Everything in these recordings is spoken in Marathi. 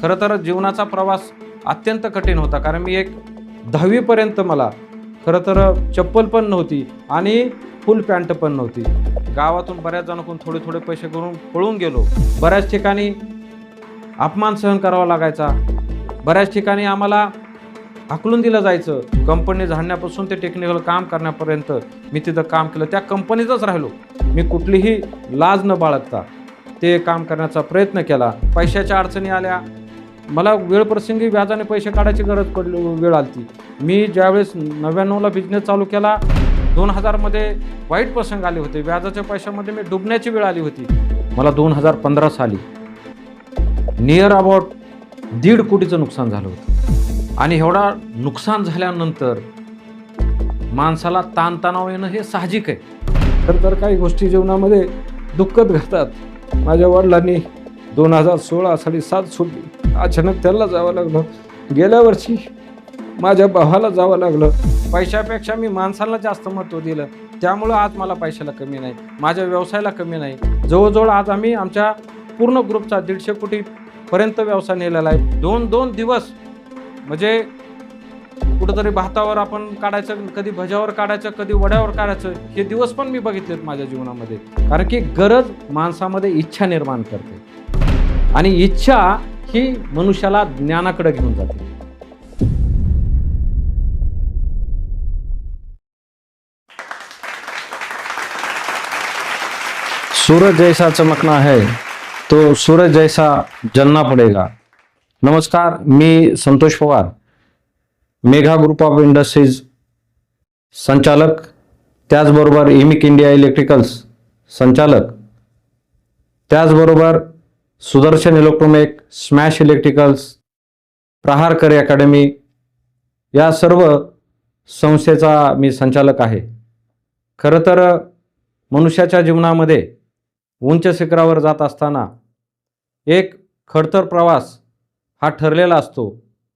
खरं तर जीवनाचा प्रवास अत्यंत कठीण होता, कारण मी एक 10वीपर्यंत मला खरं तर चप्पल पण नव्हती आणि फुल पॅन्ट पण नव्हती. गावातून बऱ्याच जणांकडून थोडे थोडे पैसे करून पळून गेलो. बऱ्याच ठिकाणी अपमान सहन करावा लागायचा. बऱ्याच ठिकाणी आम्हाला हाकलून दिलं जायचं. कंपनी झाडण्यापासून ते टेक्निकल काम करण्यापर्यंत मी तिथं काम केलं. त्या कंपनीतच राहिलो. मी कुठलीही लाज न बाळगता ते काम करण्याचा प्रयत्न केला. पैशाच्या अडचणी आल्या. मला वेळप्रसंगी व्याजाने पैसे काढायची गरज पडली, वेळ आली ती. मी ज्यावेळेस 99ला बिझनेस चालू केला, 2000मध्ये वाईट प्रसंग आले होते. व्याजाच्या पैशामध्ये मी डुबण्याची वेळ आली होती. मला 2015 साली नियर अबाउट 1.5 कोटीचं नुकसान झालं होतं. आणि एवढा नुकसान झाल्यानंतर माणसाला ताणतणाव येणं हे साहजिक आहे. तर काही गोष्टी जीवनामध्ये दुःखद घडतात. माझ्या वडिलांनी 2016 साली साथ सोडली. अचानक त्याला जावं लागलं. गेल्या वर्षी माझ्या भावाला जावं लागलं. पैशापेक्षा मी माणसाला जास्त महत्त्व दिलं. त्यामुळं आज मला पैशाला कमी नाही, माझ्या व्यवसायाला कमी नाही. जवळजवळ आज आम्ही आमच्या पूर्ण ग्रुपचा 150 कोटीपर्यंत व्यवसाय नेलेला आहे. 2 दिवस म्हणजे कुठंतरी भातावर आपण काढायचं, कधी भज्यावर काढायचं, कधी वड्यावर काढायचं, हे दिवस पण मी बघितलेत माझ्या जीवनामध्ये. कारण की गरज माणसामध्ये इच्छा निर्माण करते आणि इच्छा ही मनुष्याला ज्ञानाकडे घेऊन जाते. सूरज जैसा चमकना है तो सूरज जैसा जलना पडेगा. नमस्कार, मी Santosh Pawar, Megha group of industries संचालक, त्याचबरोबर इमिक इंडिया इलेक्ट्रिकल्स संचालक, त्याचबरोबर Sudarshan Electromech, smash electricals, Prahar करे अकॅडमी या सर्व संस्थेचा मी संचालक आहे. खरं तर मनुष्याच्या जीवनामध्ये उंच शिखरावर जात असताना एक खडतर प्रवास हा ठरलेला असतो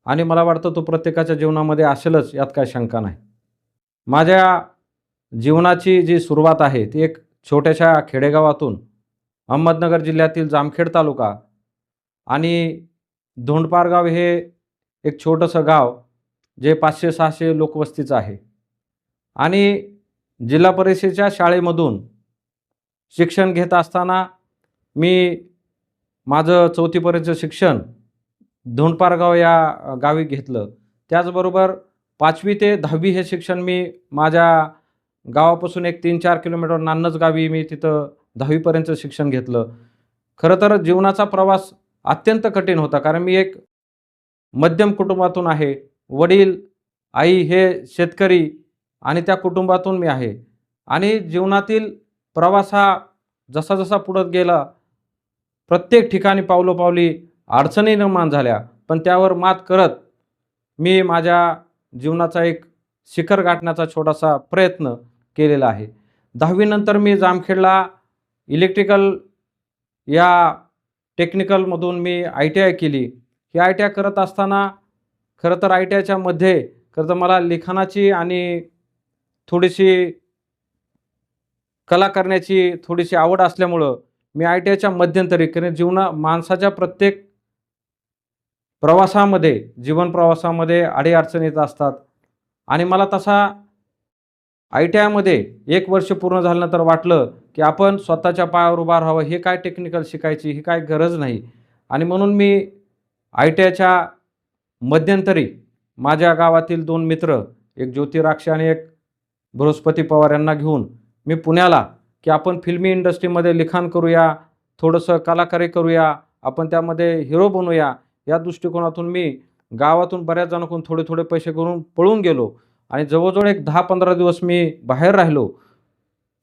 आणि मला वाटतं तो प्रत्येकाच्या जीवनामध्ये असेलच, यात काही शंका नाही. माझ्या जीवनाची जी सुरुवात आहे ती एक छोट्याशा खेडेगावातून, अहमदनगर जिल्ह्यातील जामखेड तालुका आणि धोंडपार गाव हे एक छोटंसं गाव जे 500-600 लोकवस्तीचं आहे. आणि जिल्हा परिषदेच्या शाळेमधून शिक्षण घेत असताना मी माझं 4थीपर्यंतचं शिक्षण धोंडपारगाव या गावी घेतलं. त्याचबरोबर 5वी ते 10वी हे शिक्षण मी माझ्या गावापासून एक 3-4 किलोमीटर नान्नज गावी मी तिथं 10वीपर्यंतचं शिक्षण घेतलं. खरं तर जीवनाचा प्रवास अत्यंत कठीण होता, कारण मी एक मध्यम कुटुंबातून आहे. वडील आई हे शेतकरी आणि त्या कुटुंबातून मी आहे. आणि जीवनातील प्रवास हा जसा जसा पुढत गेला, प्रत्येक ठिकाणी पावलोपावली अडचणी निर्माण झाल्या, पण त्यावर मात करत मी माझ्या जीवनाचा एक शिखर गाठण्याचा छोटासा प्रयत्न केलेला आहे. 10वी नंतर मी जामखेडला इलेक्ट्रिकल या टेक्निकलमधून मी ITI केली. ही ITI करत असताना खरं तर ITIच्या मध्ये खरं तर मला लिखाणाची आणि थोडीशी कला करण्याची थोडीशी आवड असल्यामुळं मी ITIच्या मध्यंतरी, कारण माणसाच्या प्रत्येक प्रवासामध्ये, जीवन प्रवासामध्ये अडीअडचणी येत असतात. आणि मला तसा ITIमध्ये 1 वर्ष पूर्ण झाल्यानंतर वाटलं की आपण स्वतःच्या पायावर उभा राहावं. हे काय टेक्निकल शिकायची ही काय गरज नाही. आणि म्हणून मी ITIच्या मध्यंतरी माझ्या गावातील 2 मित्र, एक ज्योती राक्षे आणि एक बृहस्पती पवार यांना घेऊन मी पुण्याला, की आपण फिल्मी इंडस्ट्रीमध्ये लिखाण करूया, थोडंसं कलाकारी करूया, आपण त्यामध्ये हिरो बनूया, या दृष्टिकोनातून मी गावातून बऱ्याच जणांकडून थोडे थोडे पैसे करून पळून गेलो. आणि जवळजवळ एक 10-15 दिवस मी बाहेर राहिलो.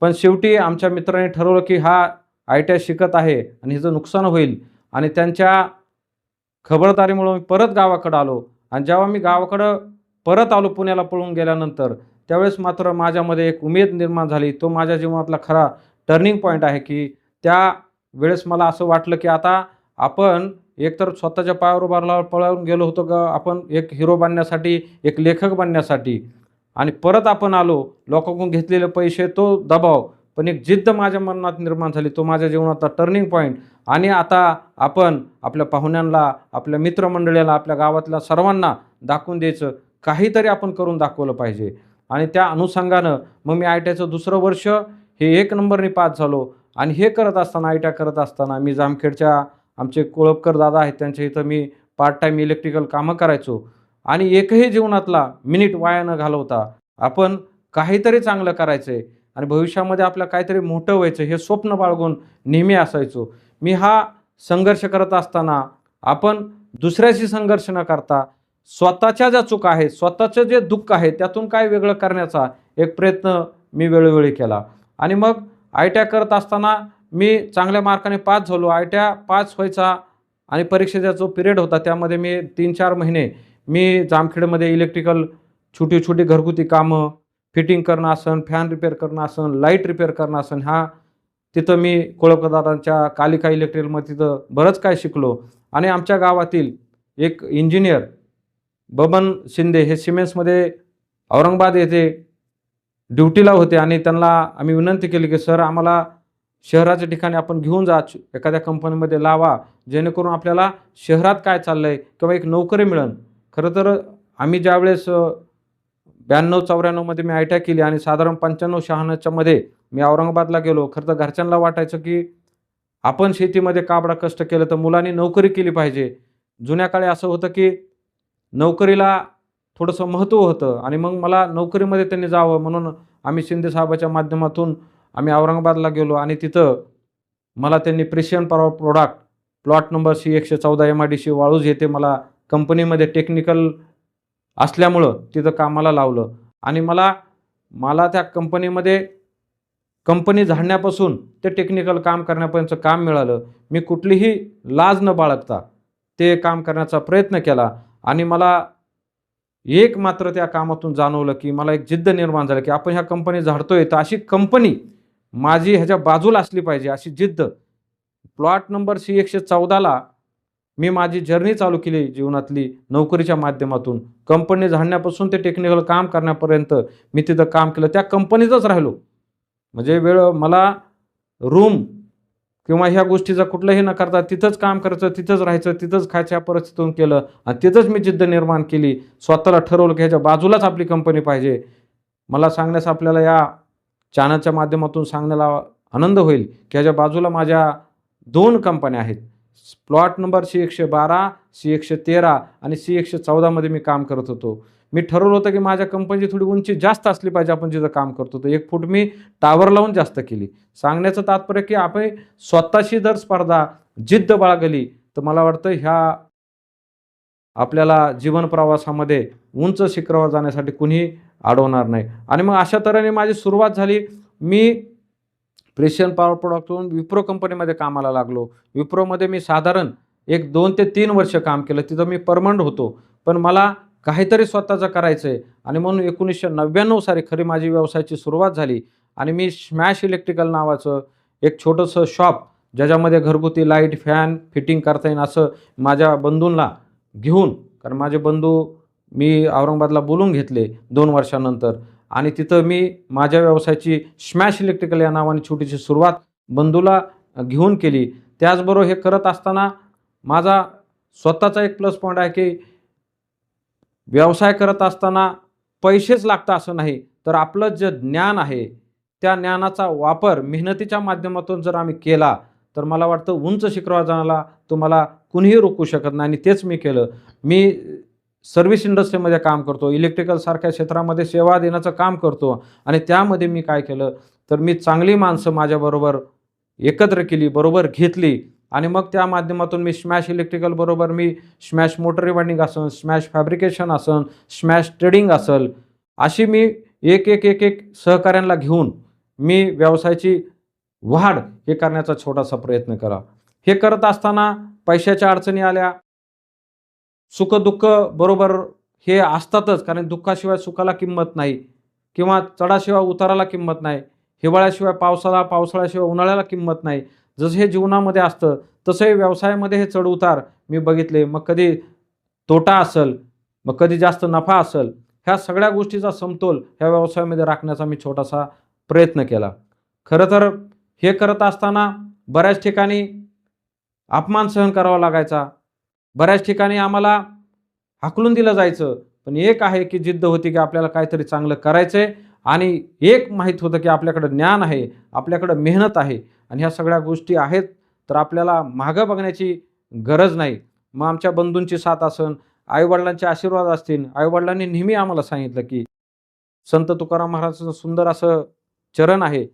पण शेवटी आमच्या मित्रांनी ठरवलं की हा ITI शिकत आहे आणि हिचं नुकसान होईल. आणि त्यांच्या खबरदारीमुळे मी परत गावाकडं आलो. आणि जेव्हा मी गावाकडं परत आलो पुण्याला पळून गेल्यानंतर, त्यावेळेस मात्र माझ्यामध्ये एक उमेद निर्माण झाली. तो माझ्या जीवनातला खरा टर्निंग पॉईंट आहे, की त्या वेळेस मला असं वाटलं की आता आपण एकतर स्वतःच्या पायावर उभारला पळून गेलो होतो का आपण एक हिरो बनण्यासाठी, एक लेखक बनण्यासाठी, आणि परत आपण आलो लोकांकडून घेतलेले पैसे, तो दबाव, पण एक जिद्द माझ्या मनात निर्माण झाली. तो माझ्या जीवनाचा टर्निंग पॉईंट. आणि आता आपण आपल्या पाहुण्यांना, आपल्या मित्रमंडळीला, आपल्या गावातल्या सर्वांना दाखवून द्यायचं, काहीतरी आपण करून दाखवलं पाहिजे. आणि त्या अनुषंगानं मग मी ITIचं दुसरं वर्ष हे 1 नंबरने पास झालो. आणि हे करत असताना, ITI करत असताना मी जामखेडच्या आमचे कोळपकर दादा आहेत, त्यांच्या इथं मी पार्ट टाईम इलेक्ट्रिकल कामं करायचो. आणि एकही जीवनातला मिनिट वाया न घालवता आपण काहीतरी चांगलं करायचंय आणि भविष्यामध्ये आपलं काहीतरी मोठं व्हायचं हे स्वप्न बाळगून नेहमी असायचो. मी हा संघर्ष करत असताना आपण दुसऱ्याशी संघर्ष न करता स्वतःच्या ज्या चुका आहेत, स्वतःचं जे दुःख आहे, त्यातून काय वेगळं करण्याचा एक प्रयत्न मी वेळोवेळी केला. आणि मग ITI करत असताना मी चांगल्या मार्काने पास झालो. ITI पास व्हायचा आणि परीक्षेचा जो पिरियड होता त्यामध्ये मी 3-4 महिने मी जामखेडमध्ये इलेक्ट्रिकल छोटी-छोटी घरगुती कामं, फिटिंग करणं असन, फॅन रिपेअर करणं असन, लाईट रिपेअर करणं असन, तिथं मी कोळपदारांच्या कालिका इलेक्ट्रिकलमध्ये तिथं बरंच काय शिकलो. आणि आमच्या गावातील एक इंजिनियर बबन शिंदे हे सिमेंट्समध्ये औरंगाबाद येथे ड्युटीला होते आणि त्यांना आम्ही विनंती केली की सर आम्हाला शहराच्या ठिकाणी आपण घेऊन जा, एखाद्या कंपनीमध्ये लावा, जेणेकरून आपल्याला शहरात काय चाललंय किंवा एक नोकरी मिळेल. खरं तर आम्ही ज्यावेळेस 92-94 मध्ये मी ITI केली आणि साधारण 95-96 मध्ये मी औरंगाबादला गेलो. खरं तर घरच्यांना वाटायचं की आपण शेतीमध्ये काबडा कष्ट केलं तर मुलांनी नोकरी केली पाहिजे. जुन्या काळी असं होतं की नोकरीला थोडंसं महत्त्व होतं आणि मग मला नोकरीमध्ये त्यांनी जावं म्हणून आम्ही शिंदे साहेबाच्या माध्यमातून आम्ही औरंगाबादला गेलो. आणि तिथं मला त्यांनी precision power product plot number C114 MIDC Waluj येथे मला कंपनीमध्ये टेक्निकल असल्यामुळं तिथं कामाला लावलं. आणि मला त्या कंपनीमध्ये कंपनी झाडण्यापासून ते टेक्निकल काम करण्यापर्यंतचं काम मिळालं. मी कुठलीही लाज न बाळगता ते काम करण्याचा प्रयत्न केला. आणि मला एक मात्र त्या कामातून जाणवलं की मला एक जिद्द निर्माण झाली की आपण ह्या कंपनी झाडतोय तर अशी कंपनी माझी ह्याच्या बाजूला असली पाहिजे, अशी जिद्द. प्लॉट नंबर C114ला मी माझी जर्नी चालू केली जीवनातली नोकरीच्या माध्यमातून. कंपनी झाडण्यापासून ते टेक्निकल काम करण्यापर्यंत मी तिथं काम केलं. त्या कंपनीतच राहिलो. म्हणजे मला रूम किंवा ह्या गोष्टीचा कुठलंही न करता तिथंच काम करायचं, तिथंच राहायचं, तिथंच खायच्या परिस्थितीतून केलं आणि तिथंच मी जिद्द निर्माण केली. स्वतःला ठरवलं की ह्याच्या बाजूलाच आपली कंपनी पाहिजे. मला सांगण्यास आपल्याला या चॅनलच्या माध्यमातून सांगण्याला आनंद होईल की ह्याच्या बाजूला माझ्या 2 कंपन्या आहेत. प्लॉट नंबर C112, C113 आणि C114 मध्ये मी काम करत होतो. मी ठरवलं होतं की माझ्या कंपनीची थोडी उंची जास्त असली पाहिजे आपण जिथं काम करतो. तर 1 फूट मी टावर लावून जास्त केली. सांगण्याचं तात्पर्य की आपण स्वतःशी जर स्पर्धा, जिद्द बाळगली तर मला वाटतं ह्या आपल्याला जीवन प्रवासामध्ये उंच शिखरावर जाण्यासाठी कुणीही अडवणार नाही. आणि मग अशा तऱ्हेने माझी सुरुवात झाली. मी प्रिशियन पॉवर प्रोडक्टवरून विप्रो कंपनीमध्ये कामाला लागलो. विप्रोमध्ये मी साधारण एक 2 ते 3 वर्ष काम केलं. तिथं मी परमनंट होतो. पण मला काहीतरी स्वतःचं करायचं आहे आणि म्हणून 1999 साली खरी माझी व्यवसायाची सुरुवात झाली. आणि मी स्मॅश इलेक्ट्रिकल नावाचं एक छोटंसं शॉप ज्याच्यामध्ये घरगुती लाईट, फॅन फिटिंग करता येईल असं माझ्या बंधूंना घेऊन, कारण माझे बंधू मी औरंगाबादला बोलून घेतले 2 वर्षानंतर. आणि तिथं मी माझ्या व्यवसायाची स्मॅश इलेक्ट्रिकल या नावाने छोटीशी सुरुवात बंधूला घेऊन केली. त्याचबरोबर हे करत असताना माझा स्वतःचा एक प्लस पॉईंट आहे की व्यवसाय करत असताना पैसेच लागतात असं नाही, तर आपलं जे ज्ञान आहे त्या ज्ञानाचा वापर मेहनतीच्या माध्यमातून जर आम्ही केला तर मला वाटतं उंच शिखरावर जाण्याला तुम्हाला कुणीही रोखू शकत नाही. आणि तेच मी केलं. मी सर्व्हिस इंडस्ट्रीमध्ये काम करतो, इलेक्ट्रिकल सारख्या क्षेत्रामध्ये सेवा देण्याचं काम करतो. आणि त्यामध्ये मी काय केलं तर मी चांगली माणसं माझ्याबरोबर एकत्र केली, बरोबर घेतली. आणि मग त्या माध्यमातून मी स्मॅश इलेक्ट्रिकल बरोबर मी स्मॅश मोटर रिवाइंडिंग असेल, स्मॅश फॅब्रिकेशन असेल, स्मॅश ट्रेडिंग असेल, अशी मी एक सहकाऱ्यांना घेऊन मी व्यवसायाची वाढ हे करण्याचा छोटासा प्रयत्न केला. हे करत असताना पैशाच्या अडचणी आल्या. सुख-दुःख बरोबर हे असतातच, कारण दुःखाशिवाय सुखाला किंमत नाही किंवा चढाशिवाय उताराला किंमत नाही. हिवाळ्याशिवाय पावसाला, पावसाळ्याशिवाय उन्हाळ्याला किंमत नाही. जसं हे जीवनामध्ये असतं तसं हे व्यवसायामध्ये हे चढ-उतार मी बघितले. मग कधी तोटा असेल, मग कधी जास्त नफा असेल, ह्या सगळ्या गोष्टीचा समतोल ह्या व्यवसायामध्ये राखण्याचा मी छोटासा प्रयत्न केला. खरं तर हे करत असताना बऱ्याच ठिकाणी अपमान सहन करावा लागायचा. बऱ्याच ठिकाणी आम्हाला हाकलून दिलं जायचं. पण एक आहे की जिद्द होती की आपल्याला काहीतरी चांगलं करायचंय आणि एक माहीत होतं की आपल्याकडं ज्ञान आहे, आपल्याकडं मेहनत आहे आणि ह्या सगळ्या गोष्टी आहेत, तर आपल्याला मागं बघण्याची गरज नाही. मग आमच्या बंधूंची साथ असेल, आई-वडिलांचे आशीर्वाद असतील. आई नेहमी आम्हाला सांगितलं की संत तुकाराम महाराजांचं सुंदर असं चरण आहे,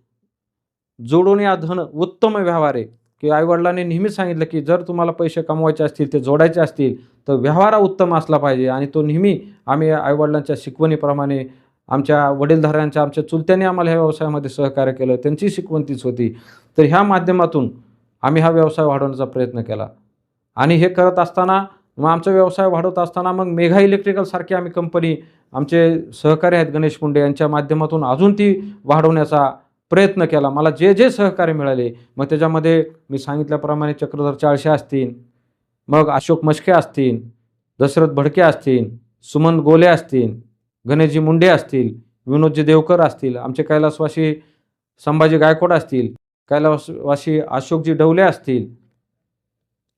जोडून या धन उत्तम व्यवहारे, की आई-वडिलांनी नेहमी सांगितलं, की जर तुम्हाला पैसे कमवायचे असतील, ते जोडायचे असतील, तर व्यवहार उत्तम असला पाहिजे आणि तो नेहमी आम्ही आई-वडिलांच्या शिकवणीप्रमाणे आमच्या वडीलधाऱ्यांच्या, आमच्या चुलत्यांनी आम्हाला ह्या व्यवसायामध्ये सहकार्य केलं. त्यांची शिकवण तीच होती. तर ह्या माध्यमातून आम्ही हा व्यवसाय वाढवण्याचा प्रयत्न केला आणि हे करत असताना मग आमचा व्यवसाय वाढवत असताना मग मेघा इलेक्ट्रिकलसारखी आम्ही कंपनी आमचे सहकारी आहेत गणेश मुंडे यांच्या माध्यमातून अजून ती वाढवण्याचा प्रयत्न केला. मला जे जे सहकार्य मिळाले, मग त्याच्यामध्ये मी सांगितल्याप्रमाणे चक्रधर चाळशे असतील, मग अशोक मश्के असतील, दशरथ भडके असतील, सुमन गोले असतील, गणेशजी मुंडे असतील, विनोदजी देवकर असतील, आमचे कैलासवासी संभाजी गायकवाड असतील, कैलासवासी अशोकजी डवले असतील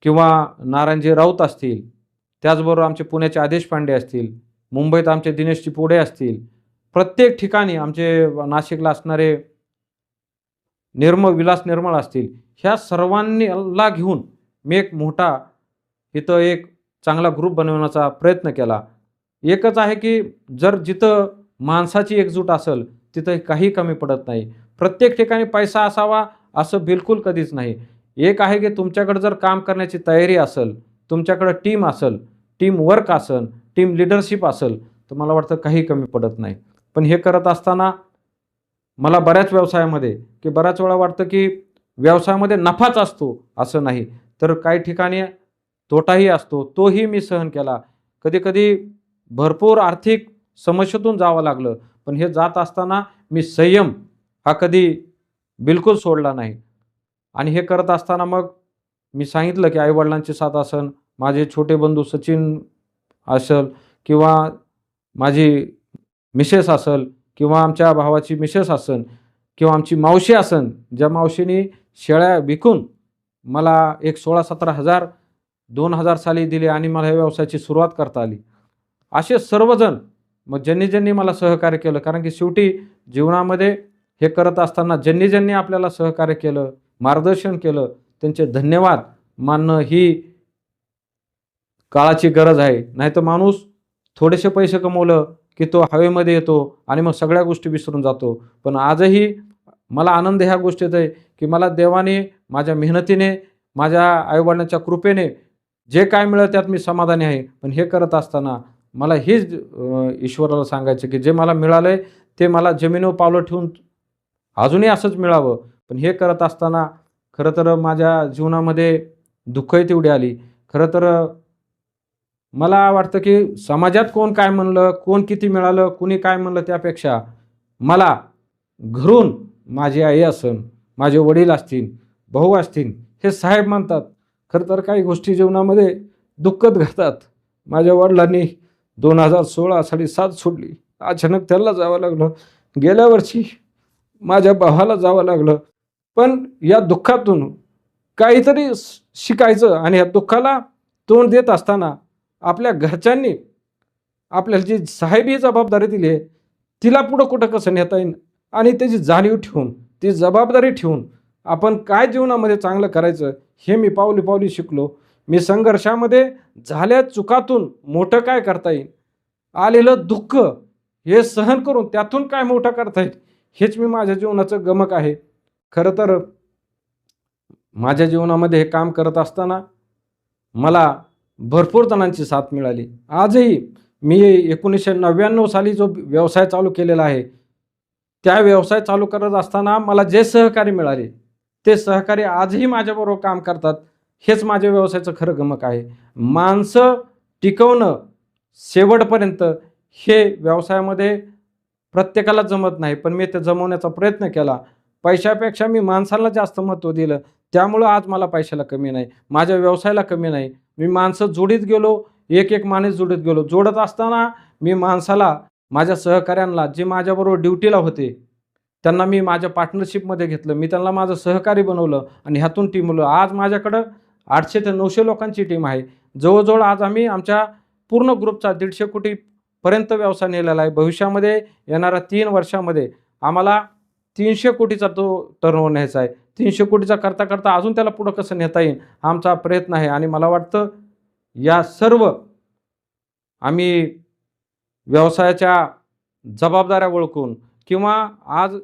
किंवा नारायणजी राऊत असतील, त्याचबरोबर आमचे पुण्याचे आदेश पांडे असतील, मुंबईत आमचे दिनेशजी पोडे असतील, प्रत्येक ठिकाणी आमचे नाशिकला असणारे विलास निर्मळ असतील, ह्या सर्वांनीला घेऊन मी एक मोठा इथं एक चांगला ग्रुप बनवण्याचा प्रयत्न केला. एकच आहे की जर जिथं माणसाची एकजूट असेल, तिथं काही कमी पडत नाही. प्रत्येक ठिकाणी पैसा असावा असं बिलकुल कधीच नाही. एक आहे की तुमच्याकडे जर काम करण्याची तयारी असेल, तुमच्याकडं टीम असेल, टीम वर्क असेल, टीम लीडरशिप असेल, तर मला वाटतं काही कमी पडत नाही. पण हे करत असताना मला बऱ्याच व्यवसायामध्ये की बऱ्याच वेळा वाटतं की व्यवसायामध्ये नफाच असतो असं नाही, तर काही ठिकाणी तोटाही असतो. तोही मी सहन केला. कधी-कधी भरपूर आर्थिक समस्येतून जावं लागलं. पण हे जात असताना मी संयम हा कधी बिलकुल सोडला नाही. आणि हे करत असताना मग मी सांगितलं की आई-वडिलांची साथ असेल, माझे छोटे बंधू सचिन असेल किंवा माझी मिसेस असेल किंवा आमच्या भावाची मिसेस असेल किंवा आमची मावशी असेल, ज्या मावशीने शेळ्या विकून मला एक 16,000-17,000 2000 साली दिले आणि मला या व्यवसायाची सुरुवात करता आली. असे सर्वजण मग ज्यांनी मला सहकार्य केलं, कारण की शेवटी जीवनामध्ये हे करत असताना ज्यांनी आपल्याला सहकार्य केलं, मार्गदर्शन केलं, त्यांचे धन्यवाद मानणं ही काळाची गरज आहे. नाहीतर माणूस थोडेसे पैसे कमवलं की तो हवेमध्ये येतो आणि मग सगळ्या गोष्टी विसरून जातो. पण आजही मला आनंद ह्या गोष्टीत आहे की मला देवाने माझ्या मेहनतीने, माझ्या आई-वडिलांच्या कृपेने जे काय मिळालं त्यात मी समाधानी आहे. पण हे करत असताना मला हेच ईश्वराला सांगायचं की जे मला मिळालंय ते मला जमिनीवर पावलं ठेवून अजूनही असंच मिळावं. पण हे करत असताना खरं तर माझ्या जीवनामध्ये दुःखही तेवढी आली. खरं तर मला वाटतं की समाजात कोण काय म्हणलं, कोण किती मिळालं, कुणी काय म्हणलं त्यापेक्षा मला घरून माझी आई असेल, माझे वडील असतील, भाऊ असतील, हे साहेब म्हणतात. खरं तर काही गोष्टी जीवनामध्ये दुःखद घडतात. माझ्या वडिलांनी 2016 साली साथ सोडली. अचानक त्याला जावं लागलं. गेल्या वर्षी माझ्या भावाला जावं लागलं. पण या दुःखातून काहीतरी शिकायचं आणि या दुःखाला तोंड देत असताना आपल्या घरच्यांनी आपल्याला जी साहेबी जबाबदारी दिली आहे, तिला पुढं कुठं कसं नेता येईल आणि त्याची जाणीव ठेवून, ती जबाबदारी ठेवून आपण काय जीवनामध्ये चांगलं करायचं हे मी पावली-पावली शिकलो. मी संघर्षामध्ये झाल्या चुकातून मोठं काय करता येईल, आलेलं दुःख हे सहन करून त्यातून काय मोठं करता येईल, हेच मी माझ्या जीवनाचं गमक आहे. खरं तर माझ्या जीवनामध्ये हे काम करत असताना मला भरपूर जणांची साथ मिळाली. आजही मी 1999 साली जो व्यवसाय चालू केलेला आहे, त्या व्यवसाय चालू करत असताना मला जे सहकारी मिळाले, ते सहकारी आजही माझ्याबरोबर काम करतात. हेच माझ्या व्यवसायाचं खरं गमक आहे. माणसं टिकवणं शेवटपर्यंत हे व्यवसायामध्ये प्रत्येकाला जमत नाही, पण मी ते जमवण्याचा प्रयत्न केला. पैशापेक्षा मी माणसाला जास्त महत्त्व दिलं. त्यामुळं आज मला पैशाला कमी नाही, माझ्या व्यवसायाला कमी नाही. मी माणसं जोडीत गेलो, एक माणूस जोडत गेलो. जोडत असताना मी माणसाला, माझ्या सहकाऱ्यांना जे माझ्याबरोबर ड्युटीला होते, त्यांना मी माझ्या पार्टनरशिपमध्ये घेतलं, मी त्यांना माझं सहकारी बनवलं आणि ह्यातून टीमलं आज माझ्याकडं 800 ते 900 लोकांची टीम आहे. जवळजवळ आज आम्ही आमच्या पूर्ण ग्रुपचा 150 कोटीपर्यंत व्यवसाय नेलेला आहे. भविष्यामध्ये येणाऱ्या 3 वर्षामध्ये आम्हाला 300 कोटीचा तो टर्नओव्हर न्यायचा आहे. 300 कोटीचा करता करता अजून त्याला पुढं कसं नेता येईल हा आमचा प्रयत्न आहे. आणि मला वाटतं या सर्व आम्ही व्यवसायाच्या जबाबदाऱ्या ओळखून किंवा आज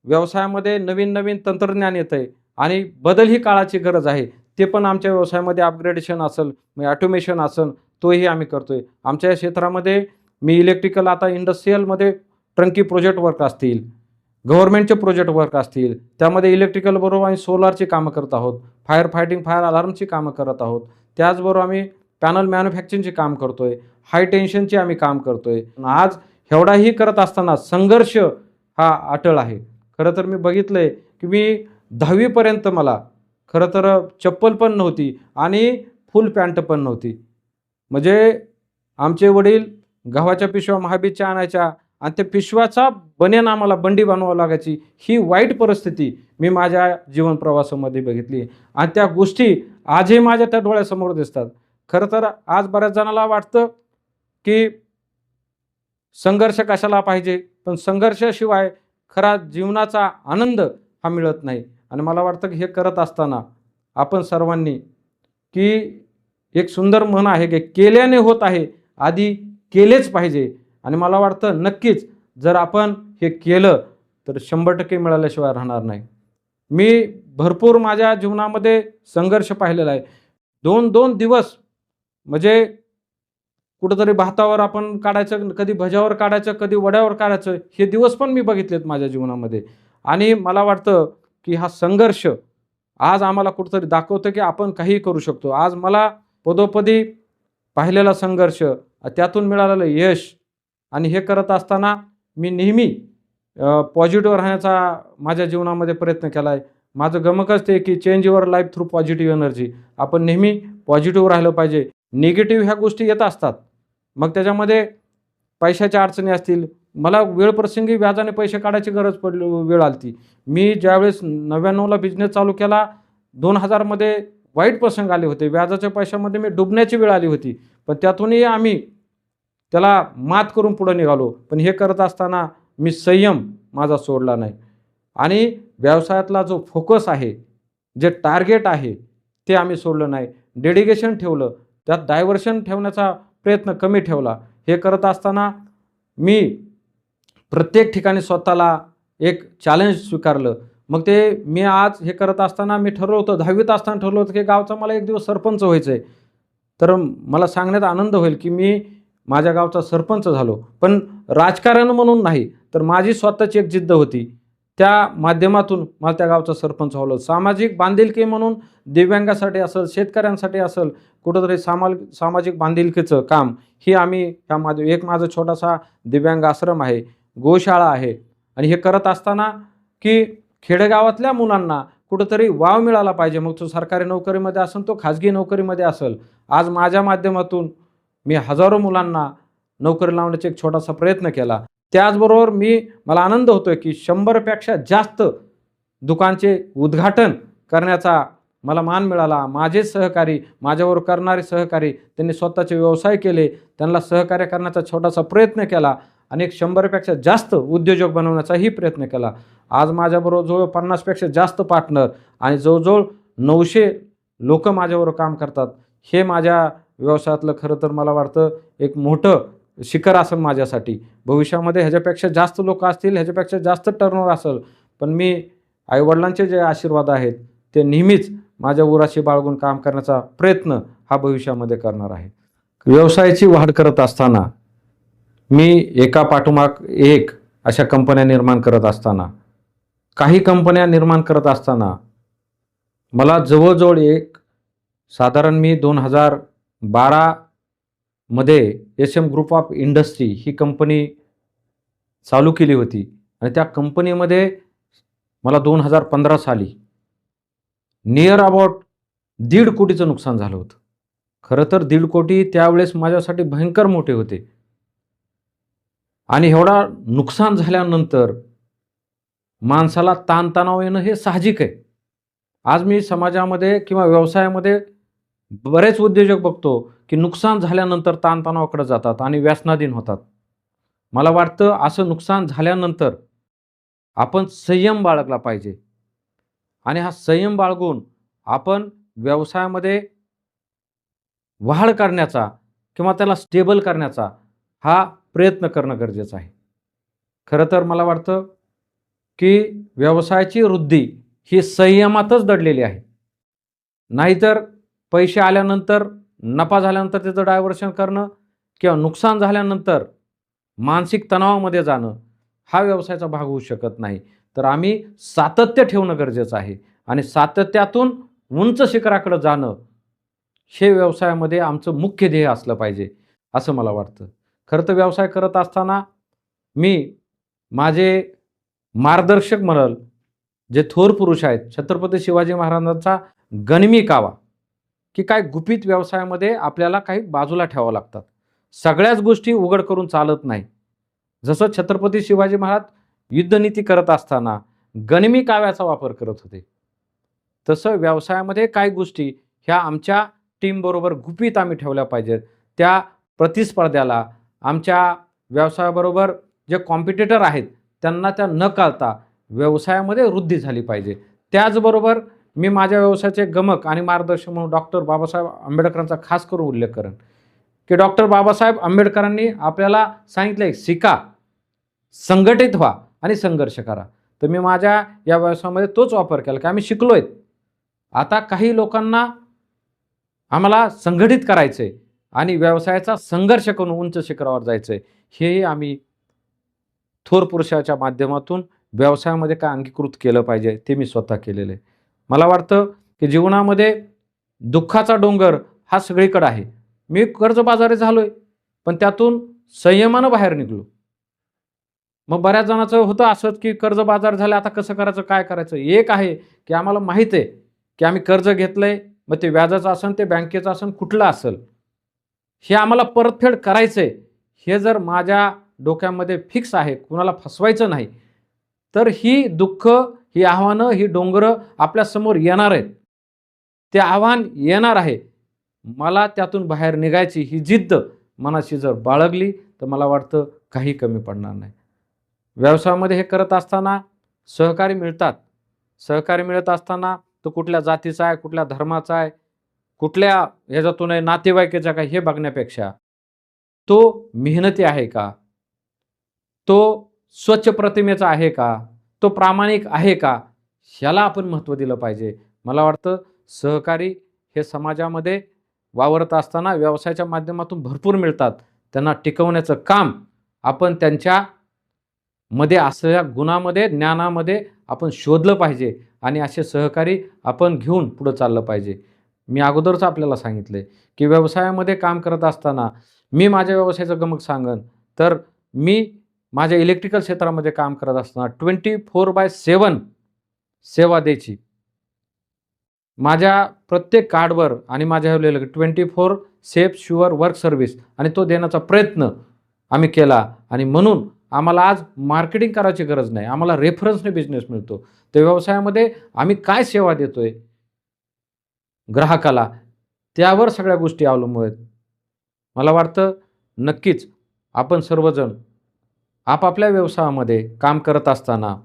व्यवसायामध्ये नवीन नवीन तंत्रज्ञान येतं आहे आणि बदल ही काळाची गरज आहे. ते पण आमच्या व्यवसायामध्ये अपग्रेडेशन असेल, ऑटोमेशन असेल, तोही आम्ही करतोय. आमच्या या क्षेत्रामध्ये मी इलेक्ट्रिकल आता इंडस्ट्रियलमध्ये टर्नकी प्रोजेक्ट वर्क असतील, गव्हर्नमेंटचे प्रोजेक्ट वर्क असतील, त्यामध्ये इलेक्ट्रिकल बरोबर आम्ही सोलारची कामं करत आहोत, फायर फायटिंग, फायर अलार्मची कामं करत आहोत. त्याचबरोबर आम्ही पॅनल मॅन्युफॅक्चरिंगची काम करतोय, हाय टेन्शनची आम्ही काम करतोय. आज एवढाही करत असताना संघर्ष हा अटळ आहे. खरं तर मी बघितलंय की मी 10वीपर्यंत मला खरं तर चप्पल पण नव्हती आणि फुल पॅन्ट पण नव्हती. म्हणजे आमचे वडील गव्हाच्या पिशव्या महाबीजच्या आणायच्या आणि त्या पिशव्याचा बनेन आम्हाला बंडी बनवावं लागायची. ही वाईट परिस्थिती मी माझ्या जीवन प्रवासामध्ये बघितली आणि त्या गोष्टी आजही माझ्या त्या डोळ्यासमोर दिसतात. खरं तर आज बऱ्याच जणाला वाटतं की संघर्ष कशाला पाहिजे, पण संघर्षाशिवाय खरा जीवनाचा आनंद हा मिळत नाही. आणि मला वाटतं की हे करत असताना आपण सर्वांनी की एक सुंदर म्हण आहे की केल्याने होत आहे, आधी केलेच पाहिजे. आणि मला वाटतं नक्कीच जर आपण हे केलं तर 100% मिळाल्याशिवाय राहणार नाही. मी भरपूर माझ्या जीवनामध्ये संघर्ष पाहिलेला आहे. 2-2 दिवस म्हणजे कुठंतरी भातावर आपण काढायचं, कधी भज्यावर काढायचं, कधी वड्यावर काढायचं, हे दिवस पण मी बघितलेत माझ्या जीवनामध्ये. आणि मला वाटतं की हा संघर्ष आज आम्हाला कुठंतरी दाखवतं की आपण काहीही करू शकतो. आज मला पदोपदी पाहिलेला संघर्ष, त्यातून मिळालेलं यश आणि हे करत असताना मी नेहमी पॉझिटिव्ह राहण्याचा माझ्या जीवनामध्ये प्रयत्न केला आहे. माझं गमकच ते की change your life through positive energy. आपण नेहमी पॉझिटिव्ह राहिलं पाहिजे. निगेटिव्ह ह्या गोष्टी येत असतात, मग त्याच्यामध्ये पैशाच्या अडचणी असतील. मला वेळप्रसंगी व्याजाने पैसे काढायची गरज पडली, वेळ आली ती. मी ज्यावेळेस 99ला बिझनेस चालू केला, 2000मध्ये वाईट प्रसंग आले होते. व्याजाच्या पैशामध्ये मी डुबण्याची वेळ आली होती, पण त्यातूनही आम्ही त्याला मात करून पुढे निघालो. पण हे करत असताना मी संयम माझा सोडला नाही आणि व्यवसायातला जो फोकस आहे, जे टार्गेट आहे, ते आम्ही सोडलं नाही. डेडिकेशन ठेवलं, त्यात डायव्हर्शन ठेवण्याचा प्रयत्न कमी ठेवला. हे करत असताना मी प्रत्येक ठिकाणी स्वतःला एक चॅलेंज स्वीकारलं. मग ते मी आज हे करत असताना मी ठरवलं होतं, 10वीत असताना ठरवलं होतं की गावचा मला एक दिवस सरपंच व्हायचं आहे. तर मला सांगण्यात आनंद होईल की मी माझ्या गावचा सरपंच झालो. पण राजकारण म्हणून नाही, तर माझी स्वतःची एक जिद्द होती. त्या माध्यमातून मला त्या गावचा सरपंच व्हावं. सामाजिक बांधिलकी म्हणून दिव्यांगासाठी असेल, शेतकऱ्यांसाठी असेल, कुठंतरी सामाजिक बांधिलकीचं काम ही आम्ही एक माझा छोटासा दिव्यांग आश्रम आहे, गोशाळा आहे. आणि हे करत असताना की खेडेगावातल्या मुलांना कुठंतरी वाव मिळाला पाहिजे, मग तो सरकारी नोकरीमध्ये असेल, तो खाजगी नोकरीमध्ये असेल. आज माझ्या माध्यमातून मी हजारो मुलांना नोकरी लावण्याचा एक छोटासा प्रयत्न केला. त्याचबरोबर मला आनंद होतोय की 100पेक्षा जास्त दुकानचे उद्घाटन करण्याचा मला मान मिळाला. माझे सहकारी, माझ्यावर करणारे सहकारी, त्यांनी स्वतःचे व्यवसाय केले, त्यांना सहकार्य करण्याचा छोटासा प्रयत्न केला आणि एक 100पेक्षा जास्त उद्योजक बनवण्याचाही प्रयत्न केला. आज माझ्याबरोबर जवळ 50पेक्षा जास्त पार्टनर आणि जवळजवळ 900 लोक माझ्याबरोबर काम करतात. हे माझ्या व्यवसायातलं खरं तर मला वाटतं एक मोठं शिखर असेल माझ्यासाठी. भविष्यामध्ये ह्याच्यापेक्षा जास्त लोक असतील, ह्याच्यापेक्षा जास्त टर्नओव्हर असेल, पण मी आईवडिलांचे जे आशीर्वाद आहेत ते नेहमीच माझ्या उराशी बाळगून काम करण्याचा प्रयत्न हा भविष्यामध्ये करणार आहे. व्यवसायाची वाढ करत असताना मी एका पाठोमाग एक अशा कंपन्या निर्माण करत असताना, काही कंपन्या निर्माण करत असताना मला जवळजवळ साधारण मी 2012मध्ये SM group of industry he company चालू केली होती आणि त्या कंपनीमध्ये मला 2015 साली नियर अबाउट 1.5 कोटीचं नुकसान झालं होतं. खरं तर 1.5 कोटी त्यावेळेस माझ्यासाठी भयंकर मोठे होते. आणि एवढा नुकसान झाल्यानंतर माणसाला ताणतणाव येणं हे साहजिक आहे. आज मी समाजामध्ये किंवा व्यवसायामध्ये बरेच उद्योजक बघतो, की नुकसान झाल्यानंतर ताणतणावाकडे जातात आणि व्यसनाधीन होतात. मला वाटतं असं नुकसान झाल्यानंतर आपण संयम बाळगला पाहिजे आणि हा संयम बाळगून आपण व्यवसायामध्ये वाढ करण्याचा किंवा त्याला स्टेबल करण्याचा हा प्रयत्न करणं गरजेचं आहे. खरं तर मला वाटतं, की व्यवसायाची वृद्धी ही संयमातच दडलेली आहे. नाहीतर पैसे आल्यानंतर, नफा झाल्यानंतर त्याचं डायव्हर्शन करणं किंवा नुकसान झाल्यानंतर मानसिक तणावामध्ये जाणं, हा व्यवसायाचा भाग होऊ शकत नाही. तर आम्ही सातत्य ठेवणं गरजेचं आहे आणि सातत्यातून उंच शिखराकडे जाणं, हे व्यवसायामध्ये आमचं मुख्य ध्येय असलं पाहिजे, असं मला वाटतं. खरं तर व्यवसाय करत असताना मी माझे मार्गदर्शक म्हणाल, जे थोर पुरुष आहेत, छत्रपती शिवाजी महाराजांचा गनिमी कावा, की काय गुपित व्यवसायामध्ये आपल्याला काही बाजूला ठेवावं लागतात. सगळ्याच गोष्टी उघड करून चालत नाही. जसं छत्रपती शिवाजी महाराज युद्धनीती करत असताना गनिमी काव्याचा वापर करत होते. तसं व्यवसायामध्ये काही गोष्टी ह्या आमच्या टीमबरोबर गुपित आम्ही ठेवल्या पाहिजेत. त्या प्रतिस्पर्ध्याला, आमच्या व्यवसायाबरोबर जे कॉम्पिटिटर आहेत, त्यांना त्या न कळता व्यवसायामध्ये वृद्धी झाली पाहिजे. त्याचबरोबर मी माझ्या व्यवसायाचे गमक आणि मार्गदर्शक म्हणून डॉक्टर बाबासाहेब आंबेडकरांचा खास करून उल्लेख करेन, की डॉक्टर बाबासाहेब आंबेडकरांनी आपल्याला सांगितलंय, शिका, संघटित व्हा आणि संघर्ष करा. तर मी माझ्या या व्यवसायामध्ये तोच वापर केला, की आम्ही शिकलोय. आता काही लोकांना आम्हाला संघटित करायचंय आणि व्यवसायाचा संघर्ष करून उंच शिखरावर जायचंय. हेही आम्ही थोर पुरुषाच्या माध्यमातून व्यवसायामध्ये काय अंगीकृत केलं पाहिजे, ते मी स्वतः केलेलं आहे. मला वाटतं, की जीवनामध्ये दुःखाचा डोंगर हा सगळीकडे आहे. मी कर्जबाजारी झालोय, पण त्यातून संयमानं बाहेर निघालो. मग बऱ्याच जणांचं होतं असंच, की कर्जबाजार झालं, आता कसं करायचं, काय करायचं? एक आहे, की आम्हाला माहीत आहे, की आम्ही कर्ज घेतलंय, मग ते व्याजाचं असेल, ते बँकेचं असेल, कुठलं असेल, हे आम्हाला परतफेड करायचंय. हे जर माझ्या डोक्यामध्ये फिक्स आहे, कुणाला फसवायचं नाही, तर ही दुःख, ही आव्हानं, ही डोंगरं आपल्यासमोर येणार आहेत. ते आव्हान येणार आहे. मला त्यातून बाहेर निघायची ही जिद्द मनाशी जर बाळगली, तर मला वाटतं काही कमी पडणार नाही. व्यवसायामध्ये हे करत असताना सहकारी मिळतात. सहकारी मिळत असताना तो कुठल्या जातीचा आहे, कुठल्या धर्माचा आहे, कुठल्या ह्याच्यातून आहे, नातेवाईकाचा काय, हे बघण्यापेक्षा तो मेहनती आहे का? तो स्वच्छ प्रतिमेचा आहे का? तो प्रामाणिक आहे का? ह्याला आपण महत्त्व दिलं पाहिजे. मला वाटतं सहकारी हे समाजामध्ये वावरत असताना व्यवसायाच्या माध्यमातून भरपूर मिळतात. त्यांना टिकवण्याचं काम आपण त्यांच्यामध्ये असलेल्या गुणामध्ये, ज्ञानामध्ये आपण शोधलं पाहिजे आणि असे सहकारी आपण घेऊन पुढं चाललं पाहिजे. मी अगोदरच आपल्याला सांगितले, की व्यवसायामध्ये काम करत असताना मी माझ्या व्यवसायाचं गमक सांगेन, तर मी माझ्या इलेक्ट्रिकल क्षेत्रामध्ये काम करत असताना 24/7 सेवा द्यायची. माझ्या प्रत्येक कार्डवर आणि माझ्या 24 सेफ शुअर वर्क सर्व्हिस आणि तो देण्याचा प्रयत्न आम्ही केला आणि म्हणून आम्हाला आज मार्केटिंग करायची गरज नाही. आम्हाला रेफरन्सने बिझनेस मिळतो. तर व्यवसायामध्ये आम्ही काय सेवा देतोय ग्राहकाला, त्यावर सगळ्या गोष्टी अवलंबून आहेत. मला वाटतं नक्कीच आपण सर्वजण आपापल्या व्यवसायामध्ये काम करत असताना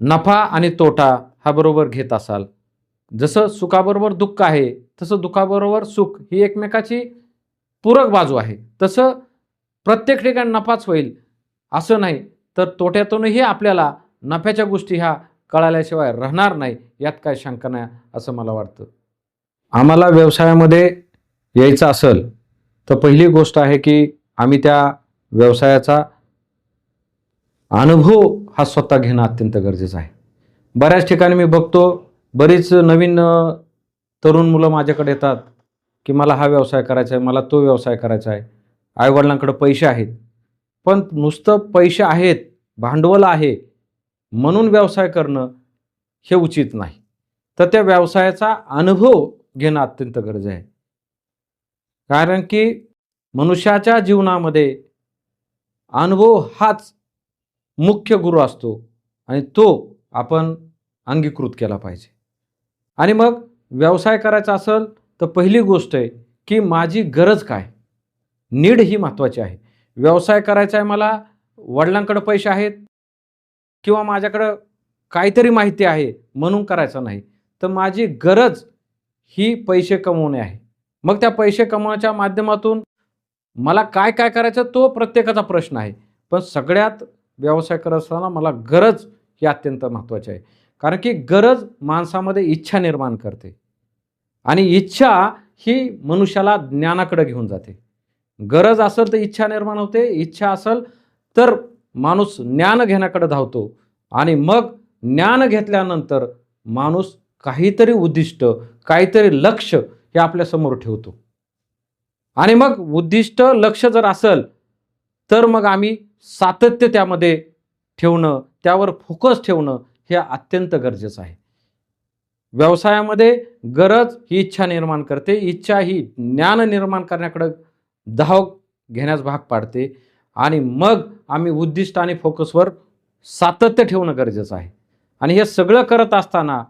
नफा आणि तोटा हा बरोबर घेत असाल. जसं सुखाबरोबर दुःख आहे, तसं दुःखाबरोबर सुख ही एकमेकाची पूरक बाजू आहे. तसं प्रत्येक ठिकाणी नफाच होईल असं नाही, तर तोट्यातूनही आपल्याला नफ्याच्या गोष्टी ह्या कळाल्याशिवाय राहणार नाही, यात काही शंका नाही, असं मला वाटतं. आम्हाला व्यवसायामध्ये यायचं असेल, तर पहिली गोष्ट आहे, की आम्ही त्या व्यवसायाचा अनुभव हा स्वतः घेणं अत्यंत गरजेचं आहे. बऱ्याच ठिकाणी मी बघतो, बरीच नवीन तरुण मुलं माझ्याकडे येतात, की मला हा व्यवसाय करायचा आहे, मला तो व्यवसाय करायचा आहे. आई-वडिलांकडे पैसे आहेत. पण नुसतं पैसे आहेत, भांडवल आहे, म्हणून व्यवसाय करणं हे उचित नाही. तर त्या व्यवसायाचा अनुभव घेणं अत्यंत गरजेचं आहे. कारण की मनुष्याच्या जीवनामध्ये अनुभव हाच मुख्य गुरु असतो आणि तो आपण अंगीकृत केला पाहिजे. आणि मग व्यवसाय करायचा असेल तर पहिली गोष्ट आहे की माझी गरज काय? नीड ही महत्त्वाची आहे. व्यवसाय करायचा आहे मला, वडिलांकडे पैसे आहेत किंवा माझ्याकडं काहीतरी माहिती आहे म्हणून करायचं नाही. तर माझी गरज ही पैसे कमवणे आहे. मग त्या पैसे कमवण्याच्या माध्यमातून मला काय काय करायचं तो प्रत्येकाचा प्रश्न आहे. पण सगळ्यात व्यवसाय करत असताना मला गरज ही अत्यंत महत्त्वाची आहे. कारण की गरज माणसामध्ये इच्छा निर्माण करते आणि इच्छा ही मनुष्याला ज्ञानाकडे घेऊन जाते. गरज असेल तर इच्छा निर्माण होते, इच्छा असेल तर माणूस ज्ञान घेण्याकडे धावतो आणि मग ज्ञान घेतल्यानंतर माणूस काहीतरी उद्दिष्ट, काहीतरी लक्ष्य हे आपल्यासमोर ठेवतो. आणि मग उद्दिष्ट, लक्ष्य जर असेल तर मग आम्ही सातत्य त्यामध्ये ठेवणं, त्यावर फोकस ठेवणं हे अत्यंत गरजेचं आहे. व्यवसायामध्ये गरज ही इच्छा निर्माण करते. इच्छा ही ज्ञान निर्माण करण्याकडे धाव घेण्यास भाग पाडते आणि मग आम्ही उद्दिष्ट आणि फोकसवर सातत्य ठेवणं गरजेचं आहे. आणि हे सगळं करत असताना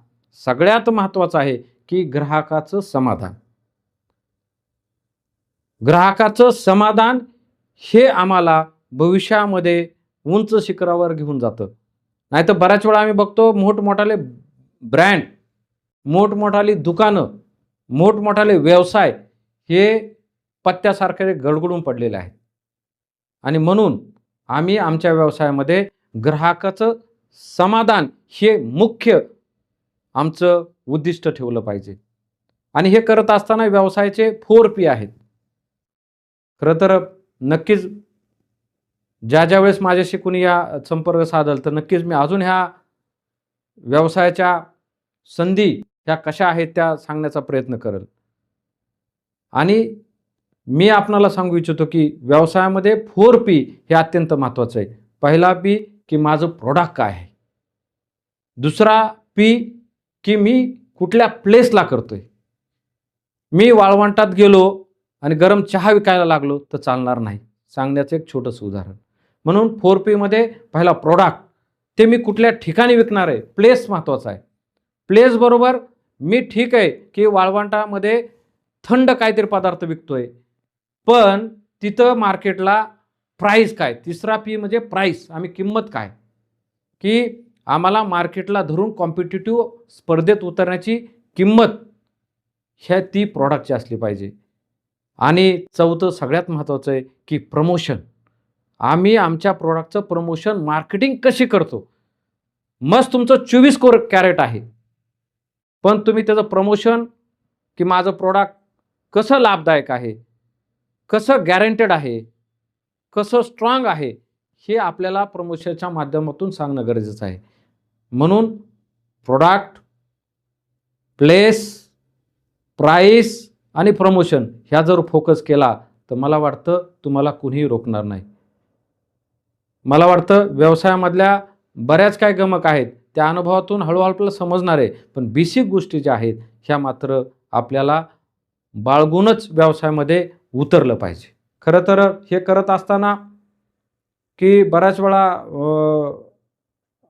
सगळ्यात महत्त्वाचं आहे की ग्राहकाचं समाधान. ग्राहकाचं समाधान हे आम्हाला भविष्यामध्ये उंच शिखरावर घेऊन जातं. नाहीतर बऱ्याच वेळा आम्ही बघतो मोठमोठाले ब्रँड, मोठमोठाली दुकानं, मोठमोठाले व्यवसाय हे पत्त्यासारखे गडगडून पडलेले आहेत. आणि म्हणून आम्ही आमच्या व्यवसायामध्ये ग्राहकाचं समाधान हे मुख्य आमचं उद्दिष्ट ठेवलं पाहिजे. आणि हे करत असताना व्यवसायाचे 4P आहेत. खरं तर नक्कीच ज्या वेळेस माझ्याशी कुणी या संपर्क साधल तर नक्कीच मी अजून ह्या व्यवसायाच्या संधी ह्या कशा आहेत त्या सांगण्याचा प्रयत्न करेल. आणि मी आपणाला सांगू इच्छितो की व्यवसायामध्ये 4P हे अत्यंत महत्त्वाचं आहे. पहिला P की माझं प्रॉडक्ट काय आहे. दुसरा P की मी कुठल्या प्लेसला करतोय. मी वाळवंटात गेलो आणि गरम चहा विकायला लागलो तर चालणार नाही. सांगण्याचं एक छोटंसं उदाहरण. म्हणून 4P मध्ये पहिला प्रॉडक्ट, ते मी कुठल्या ठिकाणी विकणार आहे, प्लेस महत्त्वाचा आहे. प्लेस बरोबर मी ठीक आहे की वाळवंटामध्ये थंड काहीतरी पदार्थ विकतोय, पण तिथं मार्केटला प्राईस काय. तिसरा P म्हणजे प्राईस, आम्ही किंमत काय, की आम्हाला मार्केटला धरून कॉम्पिटिटिव्ह स्पर्धेत उतरण्याची किंमत ह्या ती प्रॉडक्टची असली पाहिजे. आणि चौथं सगळ्यात महत्त्वाचं आहे की प्रमोशन. आम्ही आमच्या प्रॉडक्टचं प्रमोशन, मार्केटिंग कशी करतो. मस्त तुमचं 24 कॅरेट आहे, पण तुम्ही त्याचं प्रमोशन की माझं प्रॉडक्ट कसं लाभदायक आहे, कसं गॅरंटेड आहे, कसं स्ट्रॉंग आहे, हे आपल्याला प्रमोशनच्या माध्यमातून सांगणं गरजेचं आहे. म्हणून प्रॉडक्ट, प्लेस, प्राईस आणि प्रमोशन ह्या जर फोकस केला तर मला वाटतं तुम्हाला कुणीही रोखणार नाही. मला वाटतं व्यवसायामधल्या बऱ्याच काही गमक आहेत त्या अनुभवातून हळूहळू आपल्याला समजणार आहे. पण बेसिक गोष्टी ज्या आहेत ह्या मात्र आपल्याला बाळगूनच व्यवसायामध्ये उतरलं पाहिजे. खरं तर हे करत असताना की बऱ्याच वेळा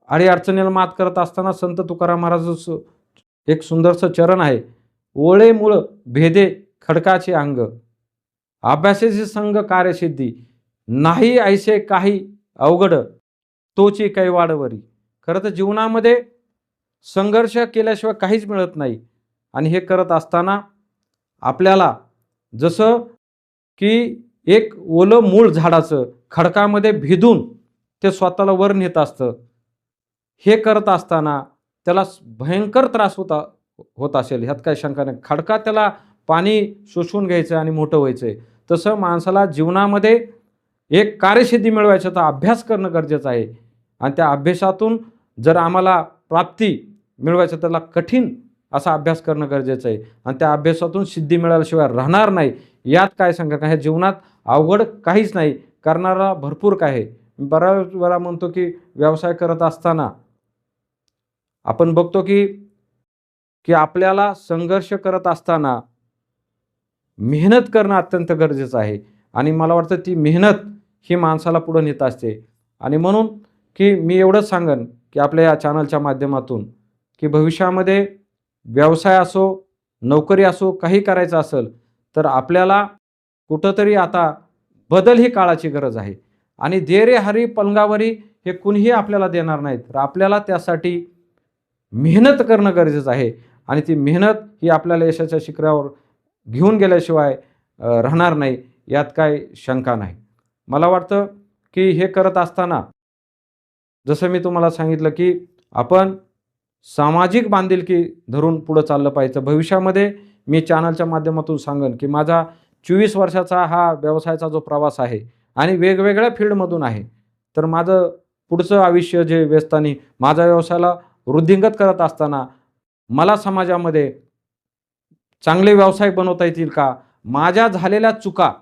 अडीअडचणीला मात करत असताना संत तुकाराम महाराजाचं एक सुंदरसं चरण आहे. ओळे मूळ भेदे खडकाचे अंग, अभ्यासेचे संग कार्यसिद्धी, नाही ऐसे काही अवघड, तोची कैवाडवरी. खरं तर जीवनामध्ये संघर्ष केल्याशिवाय काहीच मिळत नाही. आणि हे करत असताना आपल्याला जसं की एक ओलं मूळ झाडाचं खडकामध्ये भिदून ते स्वतःला वर नेत असतं, हे करत असताना त्याला भयंकर त्रास होत असेल ह्यात काही शंका नाही. खडकात त्याला पाणी शोषून घ्यायचं आणि मोठं व्हायचं आहे. तसं माणसाला जीवनामध्ये एक कार्यसिद्धी मिळवायचं तर अभ्यास करणं गरजेचं आहे. आणि त्या अभ्यासातून जर आम्हाला प्राप्ती मिळवायचं त्याला कठीण असा अभ्यास करणं गरजेचं आहे. आणि त्या अभ्यासातून सिद्धी मिळाल्याशिवाय राहणार नाही. यात काय सांगा का, ह्या जीवनात अवघड काहीच नाही, करणारा भरपूर काय आहे. बऱ्याच वेळा म्हणतो की व्यवसाय करत असताना आपण बघतो की की आपल्याला संघर्ष करत असताना मेहनत करणं अत्यंत गरजेचं आहे. आणि मला वाटतं ती मेहनत ही माणसाला पुढे नेत असते. आणि म्हणून की मी एवढंच सांगन की आपल्या या चॅनलच्या माध्यमातून की भविष्यामध्ये व्यवसाय असो, नोकरी असो, काही करायचं असेल तर आपल्याला कुठंतरी आता बदल ही काळाची गरज आहे. आणि दे रे हरी पलंगावरी हे कुणीही आपल्याला देणार नाहीत. तर आपल्याला त्यासाठी मेहनत करणं गरजेचं आहे आणि ती मेहनत ही आपल्याला यशाच्या शिखरावर घेऊन गेल्याशिवाय राहणार नाही, यात काही शंका नाही. मला वाटतं की हे करत असताना जसं मी तुम्हाला सांगितलं की आपण सामाजिक बांधिलकी धरून पुढं चाललं पाहिजे. भविष्यामध्ये मी चॅनलच्या माध्यमातून सांगेन की माझा 24 वर्षाचा हा व्यवसायाचा जो प्रवास आहे आणि वेगवेगळ्या फील्डमधून आहे. तर माझं पुढचं आयुष्य जे व्यस्तानी माझ्या व्यवसायाला वृद्धिंगत करत असताना मला समाजामध्ये चांगले व्यवसाय बनवता येतील का? माझ्या झालेल्या चुका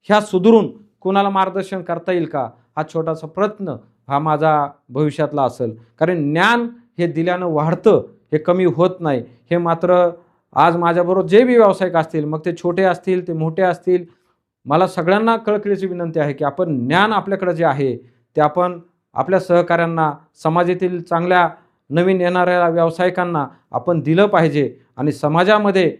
ह्या सुधारून कुणाला मार्गदर्शन करता येईल का? हा छोटासा प्रयत्न हा माझा भविष्यातला असेल. कारण ज्ञान हे दिल्यानं वाढतं, हे कमी होत नाही. हे मात्र आज माझ्याबरोबर जे बी व्यावसायिक असतील, मग ते छोटे असतील, ते मोठे असतील, मला सगळ्यांना कळकळीची विनंती आहे की आपण ज्ञान आपल्याकडे जे आहे ते आपण आपल्या सहकाऱ्यांना, समाजातील चांगल्या नवीन येणाऱ्या व्यावसायिकांना आपण दिलं पाहिजे आणि समाजामध्ये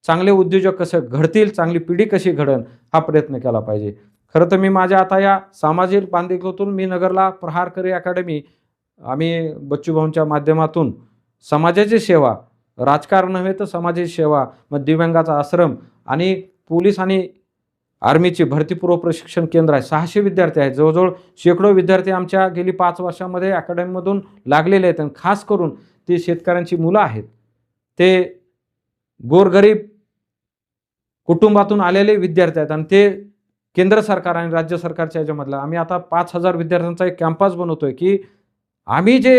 चांगले उद्योजक कसे घडतील, चांगली पिढी कशी घडेल हा प्रयत्न केला पाहिजे. खरं तर मी माझ्या आता या सामाजिक बांधिलकीतून मी नगरला प्रहार करिअर अकॅडमी आम्ही बच्चूभाऊंच्या माध्यमातून समाजाची सेवा, राजकारण नव्हे तर समाजाची सेवा, मग दिव्यांगाचा आश्रम आणि पोलीस आणि आर्मीची भरतीपूर्व प्रशिक्षण केंद्र आहे. 600 विद्यार्थी आहेत. जवळजवळ शेकडो विद्यार्थी आमच्या गेली 5 वर्षामध्ये अकॅडमीमधून लागलेले आहेत आणि खास करून ती शेतकऱ्यांची मुलं आहेत. ते गोरगरीब कुटुंबातून आलेले विद्यार्थी आहेत आणि ते केंद्र सरकार आणि राज्य सरकारच्या याच्यामधला आम्ही आता 5,000 विद्यार्थ्यांचा एक कॅम्पस बनवतोय की आम्ही जे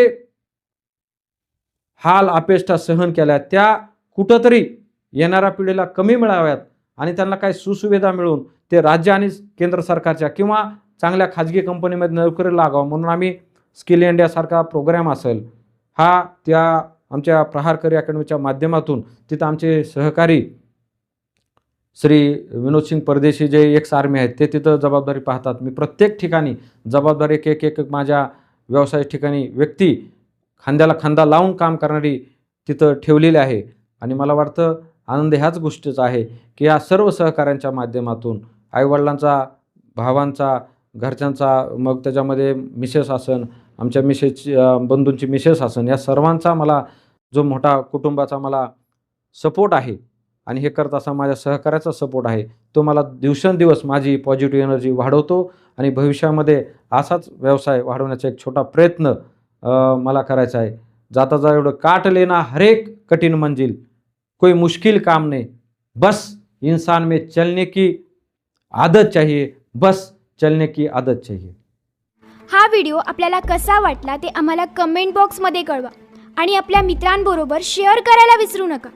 हाल अपेष्टा सहन केल्या त्या कुठंतरी येणाऱ्या पिढीला कमी मिळाव्यात आणि त्यांना काही सुसुविधा मिळून ते राज्य आणि केंद्र सरकारच्या किंवा चांगल्या खाजगी कंपनीमध्ये नोकरी लागावं म्हणून आम्ही स्किल इंडियासारखा प्रोग्राम असेल हा त्या आमच्या प्रहार करिअर अकॅडमीच्या माध्यमातून तिथं आमचे सहकारी श्री विनोद सिंग परदेशी जे एक्स आर्मी आहेत ते तिथं जबाबदारी पाहतात. मी प्रत्येक ठिकाणी जबाबदारी एक माझ्या व्यवसाय ठिकाणी व्यक्ती खांद्याला खांदा लावून काम करणारी तिथं ठेवलेली आहे आणि मला वाटतं आनंद ह्याच गोष्टीचा आहे की या सर्व सहकाऱ्यांच्या माध्यमातून आईवडिलांचा, भावांचा, घरच्यांचा, मग त्याच्यामध्ये मिसेस असन, आमच्या मिसेसची बंधूंची मिसेस असन, या सर्वांचा मला जो मोठा कुटुंबाचा मला सपोर्ट आहे आणि हे करत असताना माझ्या सहकार्याचा सपोर्ट आहे तो मला दिवसेंदिवस माझी पॉझिटिव्ह एनर्जी वाढवतो आणि भविष्यामध्ये असाच व्यवसाय वाढवण्याचा एक छोटा प्रयत्न मला करायचा आहे. जाता जा एवढं काट लेना हर एक कठिन मंजिल, कोई मुश्किल काम नहीं, बस इंसान में चलने की आदत चाहिए, बस चलने की आदत चाहिए. हा व्हिडिओ आपल्याला कसा वाटला ते आम्हाला कमेंट बॉक्समध्ये कळवा आणि आपल्या मित्रांबरोबर शेअर करायला विसरू नका.